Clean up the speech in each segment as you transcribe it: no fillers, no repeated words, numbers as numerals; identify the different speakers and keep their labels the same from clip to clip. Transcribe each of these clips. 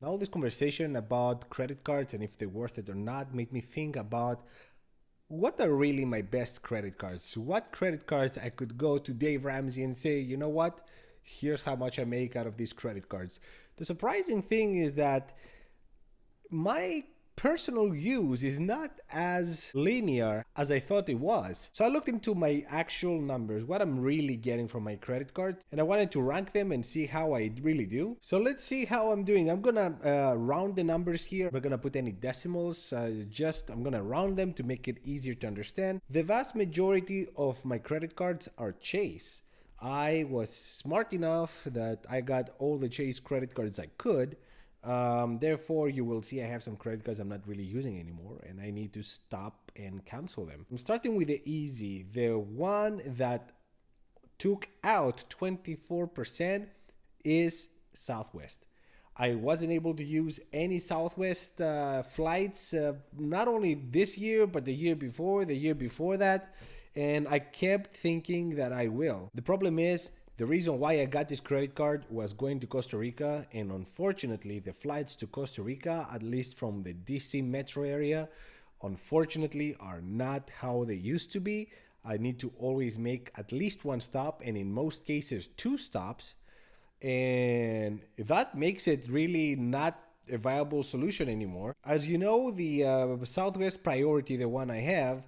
Speaker 1: Now, this conversation about credit cards and if they're worth it or not made me think about what are really my best credit cards. What credit cards I could go to Dave Ramsey and say, you know what? Here's how much I make out of these credit cards. The surprising thing is that my personal use is not as linear as I thought it was. So I looked into my actual numbers, what I'm really getting from my credit cards, and I wanted to rank them and see how I really do. So let's see how I'm doing. I'm gonna round the numbers here. I'm not gonna put any decimals, I'm gonna round them to make it easier to understand. The vast majority of my credit cards are Chase. I was smart enough that I got all the Chase credit cards I could. Therefore, you will see I have some credit cards I'm not really using anymore, and I need to stop and cancel them. I'm starting with the easy. The one that took out 24% is Southwest. I wasn't able to use any Southwest flights, not only this year, but the year before that. And I kept thinking that I will. The problem is, the reason why I got this credit card was going to Costa Rica, and unfortunately, the flights to Costa Rica, at least from the DC metro area, unfortunately, are not how they used to be. I need to always make at least one stop, and in most cases, two stops. And that makes it really not a viable solution anymore. As you know, the Southwest Priority, the one I have,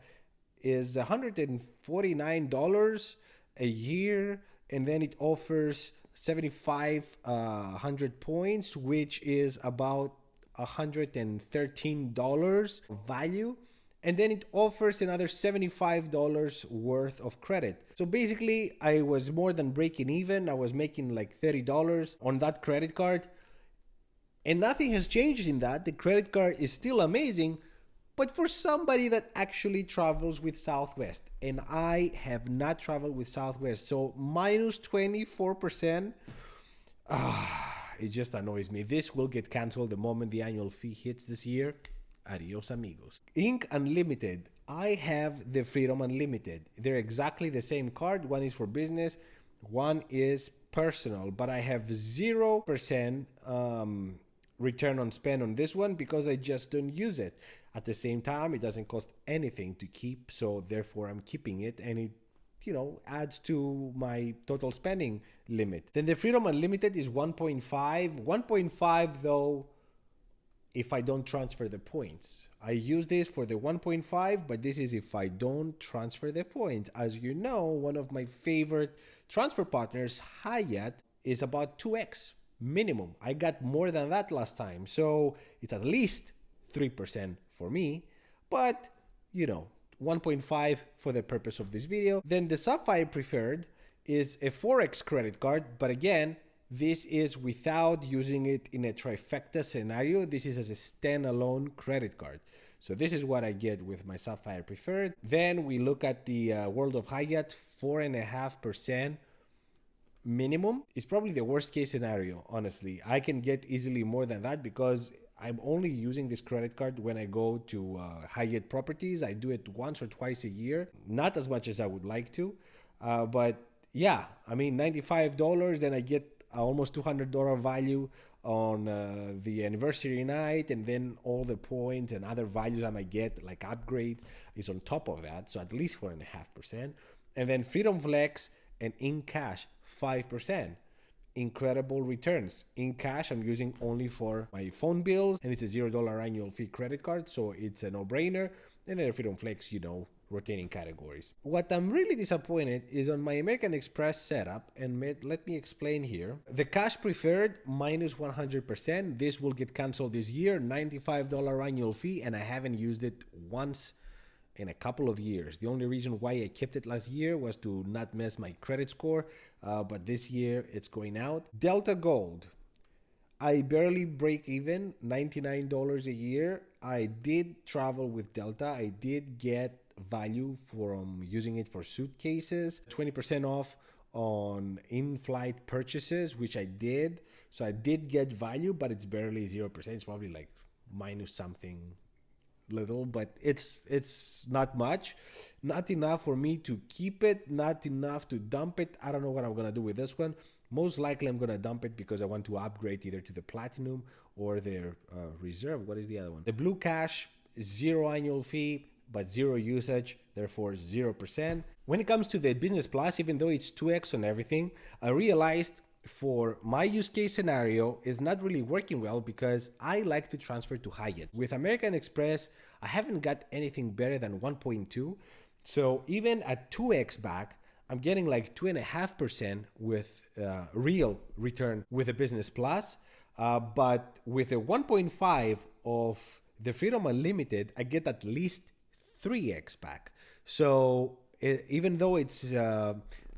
Speaker 1: is $149 a year, and then it offers 7,500 points, which is about $113 value. And then it offers another $75 worth of credit. So basically, I was more than breaking even. I was making like $30 on that credit card. And nothing has changed in that. The credit card is still amazing, but for somebody that actually travels with Southwest, and I have not traveled with Southwest, so minus 24%, it just annoys me. This will get canceled the moment the annual fee hits this year. Adios, amigos. Ink Unlimited. I have the Freedom Unlimited. They're exactly the same card. One is for business, one is personal, but I have 0% return on spend on this one because I just don't use it. At the same time, it doesn't cost anything to keep, so therefore I'm keeping it, and it adds to my total spending limit. Then the Freedom Unlimited is 1.5. 1.5 though, if I don't transfer the points. I use this for the 1.5, but this is if I don't transfer the points. As you know, one of my favorite transfer partners, Hyatt, is about 2x minimum. I got more than that last time, so it's at least 3% for me, but 1.5 for the purpose of this video. Then the Sapphire Preferred is a 4x credit card, but again, this is without using it in a trifecta scenario. This is as a standalone credit card. So this is what I get with my Sapphire Preferred. Then we look at the World of Hyatt, 4.5% minimum. Is probably the worst case scenario, honestly. I can get easily more than that because I'm only using this credit card when I go to Hyatt properties. I do it once or twice a year, not as much as I would like to. But yeah, I mean, $95, then I get almost $200 value on the anniversary night, and then all the points and other values I might get, like upgrades, is on top of that. So at least 4.5%. And then Freedom Flex and in cash, 5%. Incredible returns. In cash, I'm using only for my phone bills, and it's a $0 annual fee credit card, so it's a no-brainer. And then Freedom Flex, rotating categories. What I'm really disappointed is on my American Express setup, and let me explain here. The cash preferred minus 100%. This will get canceled this year, $95 annual fee, and I haven't used it once in a couple of years. The only reason why I kept it last year was to not mess my credit score, but this year it's going out. Delta Gold. I barely break even, $99 a year. I did travel with Delta. I did get value from using it for suitcases, 20% off on in-flight purchases, which I did. So I did get value, but it's barely 0%. It's probably like minus something little, but it's not much. Not enough for me to keep it, not enough to dump it. I don't know what I'm gonna do with this one. Most likely I'm gonna dump it because I want to upgrade either to the platinum or their reserve. What is the other one? The blue cash, zero annual fee, but zero usage, therefore 0%. When it comes to the business plus, even though it's 2x on everything, I realized for my use case scenario, it's not really working well because I like to transfer to Hyatt. With American Express, I haven't got anything better than 1.2. So even at 2x back, I'm getting like 2.5% with real return with a business plus. But with a 1.5 of the Freedom Unlimited, I get at least 3x back. So even though it's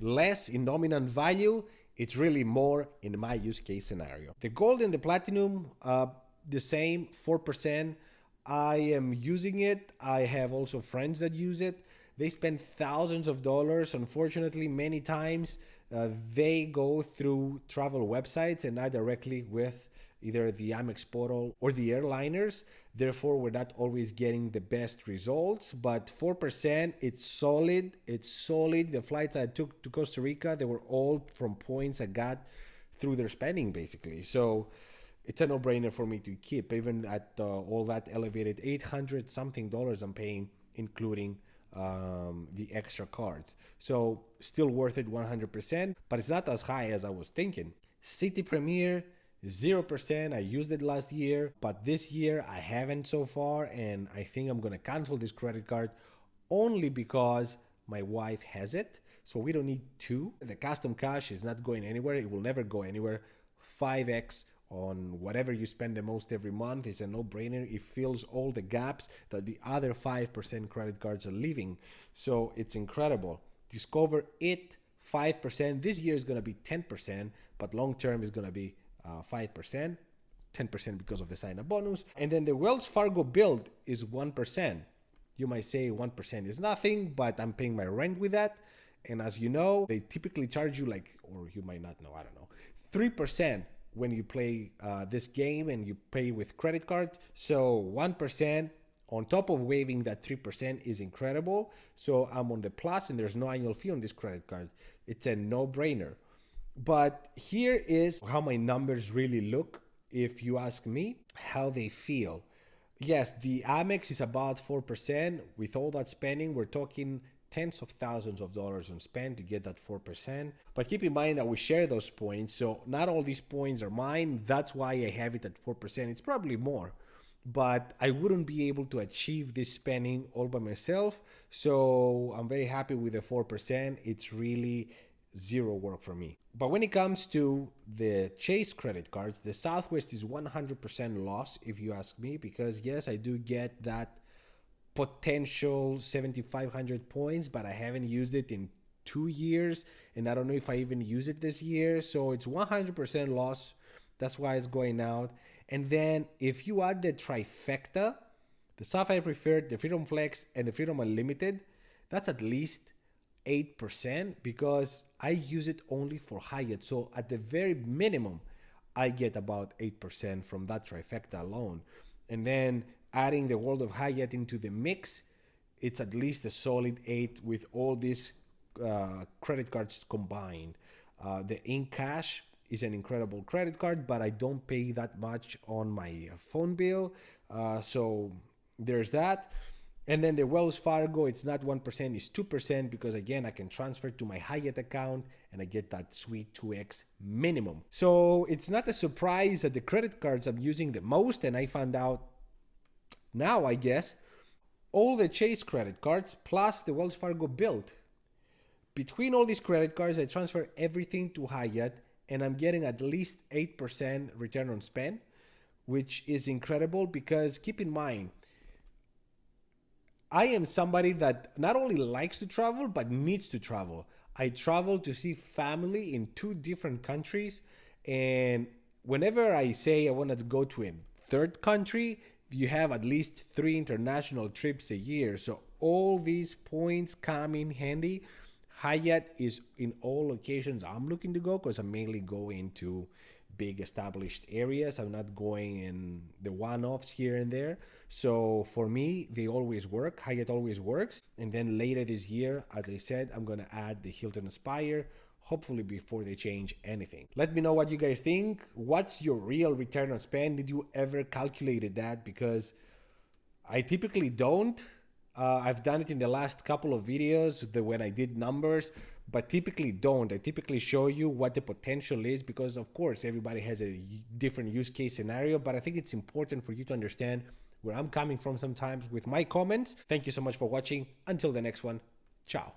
Speaker 1: less in nominal value, it's really more in my use case scenario. The gold and the platinum, the same, 4%. I am using it. I have also friends that use it. They spend thousands of dollars. Unfortunately, many times they go through travel websites and not directly with either the Amex portal or the airliners. Therefore, we're not always getting the best results, but 4%, it's solid. It's solid. The flights I took to Costa Rica, they were all from points I got through their spending, basically. So it's a no-brainer for me to keep, even at all that elevated 800 something dollars I'm paying, including the extra cards. So still worth it 100%, but it's not as high as I was thinking. Citi Premier, 0%. I used it last year, but this year I haven't so far, and I think I'm gonna cancel this credit card only because my wife has it. So we don't need two. The custom cash is not going anywhere. It will never go anywhere. 5x on whatever you spend the most every month is a no-brainer. It fills all the gaps that the other 5% credit cards are leaving. So it's incredible. Discover it, 5%. This year is going to be 10%, but long-term is going to be 5%, 10% because of the sign-up bonus. And then the Wells Fargo build is 1%. You might say 1% is nothing, but I'm paying my rent with that. And as you know, they typically charge you like, or you might not know, I don't know, 3% when you play this game and you pay with credit cards. So 1% on top of waiving that 3% is incredible. So I'm on the plus and there's no annual fee on this credit card. It's a no-brainer. But here is how my numbers really look. If you ask me how they feel. Yes, the Amex is about 4%. With all that spending, we're talking tens of thousands of dollars on spend to get that 4%. But keep in mind that we share those points. So not all these points are mine. That's why I have it at 4%. It's probably more. But I wouldn't be able to achieve this spending all by myself. So I'm very happy with the 4%. It's really zero work for me. But when it comes to the Chase credit cards, the Southwest is 100% loss, if you ask me, because yes, I do get that potential 7,500 points, but I haven't used it in 2 years, and I don't know if I even use it this year. So it's 100% loss. That's why it's going out. And then if you add the trifecta, the Sapphire Preferred, the Freedom Flex, and the Freedom Unlimited, that's at least 8% because I use it only for Hyatt. So at the very minimum, I get about 8% from that trifecta alone. And then adding the World of Hyatt into the mix, it's at least a solid 8 with all these credit cards combined. The InCash is an incredible credit card, but I don't pay that much on my phone bill. So there's that. And then the Wells Fargo, it's not 1%, it's 2% because again, I can transfer to my Hyatt account and I get that sweet 2x minimum. So it's not a surprise that the credit cards I'm using the most, and I found out now, I guess, all the Chase credit cards plus the Wells Fargo build. Between all these credit cards, I transfer everything to Hyatt and I'm getting at least 8% return on spend, which is incredible because keep in mind, I am somebody that not only likes to travel, but needs to travel. I travel to see family in 2 different countries. And whenever I say I want to go to a third country, you have at least 3 international trips a year. So all these points come in handy. Hyatt is in all locations I'm looking to go because I'm mainly going to big established areas. I'm not going in the one-offs here and there. So for me, they always work. Hyatt always works. And then later this year, as I said, I'm going to add the Hilton Aspire, hopefully before they change anything. Let me know what you guys think. What's your real return on spend? Did you ever calculated that? Because I typically don't. I've done it in the last couple of videos when I did numbers, but typically don't. I typically show you what the potential is because, of course, everybody has a different use case scenario, but I think it's important for you to understand where I'm coming from sometimes with my comments. Thank you so much for watching. Until the next one, ciao.